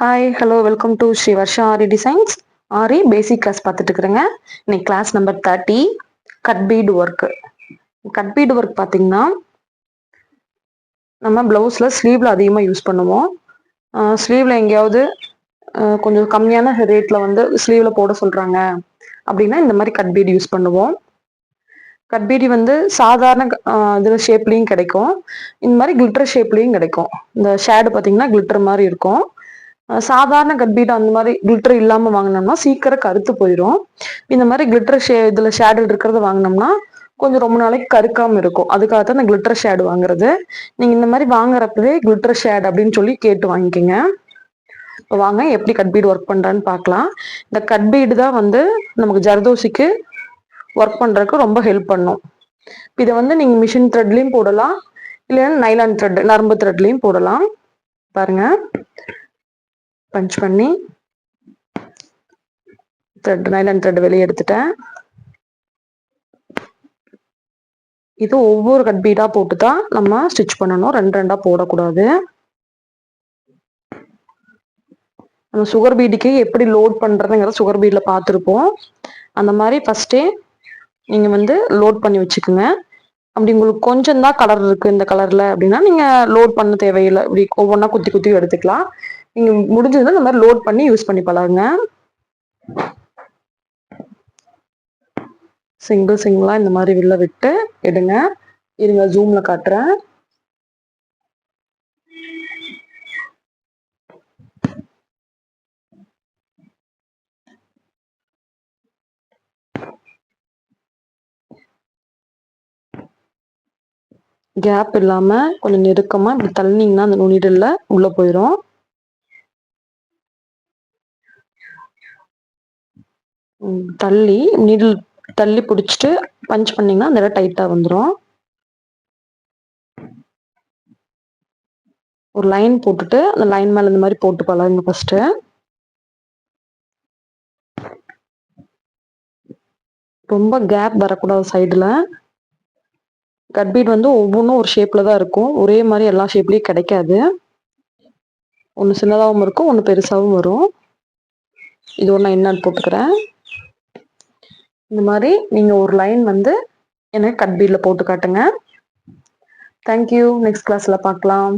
Hi hello welcome to Shri Varsha Aari designs. Aari basic class பார்த்துட்டு இருக்கிறேங்க. இன்னைக்கு class number 30 cut bead work. Cut bead work பார்த்தீங்கன்னா நம்ம ப்ளவுஸில் ஸ்லீவில் அதிகமாக யூஸ் பண்ணுவோம். ஸ்லீவில் எங்கேயாவது கொஞ்சம் கம்மியான ரேட்டில் வந்து ஸ்லீவில் போட சொல்கிறாங்க அப்படின்னா இந்த மாதிரி கட் பீடு யூஸ் பண்ணுவோம். கட் பீடி வந்து சாதாரண இதில் ஷேப்லேயும் கிடைக்கும், இந்த மாதிரி கிளிட்டர் ஷேப்லேயும் கிடைக்கும். இந்த ஷேடு பார்த்தீங்கன்னா கிளிட்டர் மாதிரி இருக்கும். சாதாரண கட்பீட் அந்த மாதிரி கிளிட்டர் இல்லாமல் வாங்கினோம்னா சீக்கிரம் கருத்து போயிடும். இந்த மாதிரி கிளிட்டர் இதில் ஷேடு இருக்கிறத வாங்கினோம்னா கொஞ்சம் ரொம்ப நாளைக்கு கருக்காமல் இருக்கும். அதுக்காக தான் இந்த கிளிட்டர் ஷேடு வாங்குறது. நீங்கள் இந்த மாதிரி வாங்குறப்பவே கிளிட்டர் ஷேட் அப்படின்னு சொல்லி கேட்டு வாங்கிக்கோங்க. இப்போ வாங்க எப்படி கட்பீடு ஒர்க் பண்ணுறான்னு பார்க்கலாம். இந்த கட்பீடு தான் வந்து நமக்கு ஜர்தோசிக்கு ஒர்க் பண்ணுறதுக்கு ரொம்ப ஹெல்ப் பண்ணும். இதை வந்து நீங்கள் மிஷின் த்ரெட்லேயும் போடலாம், இல்லைன்னா நைலான் த்ரெட் நரம்பு த்ரெட்லேயும் போடலாம். பாருங்க, பஞ்ச் பண்ணி த்ரெட் நைலான் த்ரெட் வெளியே எடுத்துட்டேன். இது ஒவ்வொரு கட் பீடா போட்டு தான் நம்ம ஸ்டிச் பண்ணணும், ரெண்டு ரெண்டா போடக்கூடாது. நம்ம சுகர் பீடுக்கு எப்படி லோட் பண்றதுங்கிற சுகர் பீட்ல பார்த்துருப்போம். அந்த மாதிரி ஃபர்ஸ்டே நீங்க வந்து லோட் பண்ணி வச்சுக்கோங்க. அப்படி உங்களுக்கு கொஞ்சம் தான் கலர் இருக்கு இந்த கலர்ல அப்படின்னா நீங்க லோட் பண்ண தேவையில்லை, இப்படி ஒவ்வொன்றா குத்தி குத்தி எடுத்துக்கலாம். நீங்க முடிஞ்சதுன்னா இந்த மாதிரி லோட் பண்ணி யூஸ் பண்ணி பழகுங்க. சிங்கிளா இந்த மாதிரி உள்ள விட்டு எடுங்க. இருங்க, ஜூம்ல காட்டுறேன். கேப் இல்லாம கொஞ்சம் நெருக்கமா இப்படி தள்ளினீங்கன்னா அந்த நுனிடல்ல உள்ள போயிடும். தள்ளி நீடில் தள்ளி பிடிச்சிட்டு பஞ்ச் பண்ணீங்கன்னா அந்த இடம் டைட்டா வந்துடும். ஒரு லைன் போட்டுட்டு அந்த லைன் மேல இந்த மாதிரி போட்டு பழகுங்க ஃபர்ஸ்ட். ரொம்ப கேப் வரக்கூடாது சைடுல. கட் பீட் வந்து ஒவ்வொன்றும் ஒரு ஷேப்ல தான் இருக்கும், ஒரே மாதிரி எல்லா ஷேப்லயும் கிடைக்காது. ஒன்று சின்னதாகவும் இருக்கும், ஒன்று பெருசாகவும் வரும். இது ஒன்று என்னன்னு போட்டுக்கிறேன். இந்த மாதிரி நீங்க ஒரு லைன் வந்து எனக்கு கட் பீட்ல போட்டு காட்டுங்க. தேங்க்யூ. நெக்ஸ்ட் கிளாஸ்ல பார்க்கலாம்.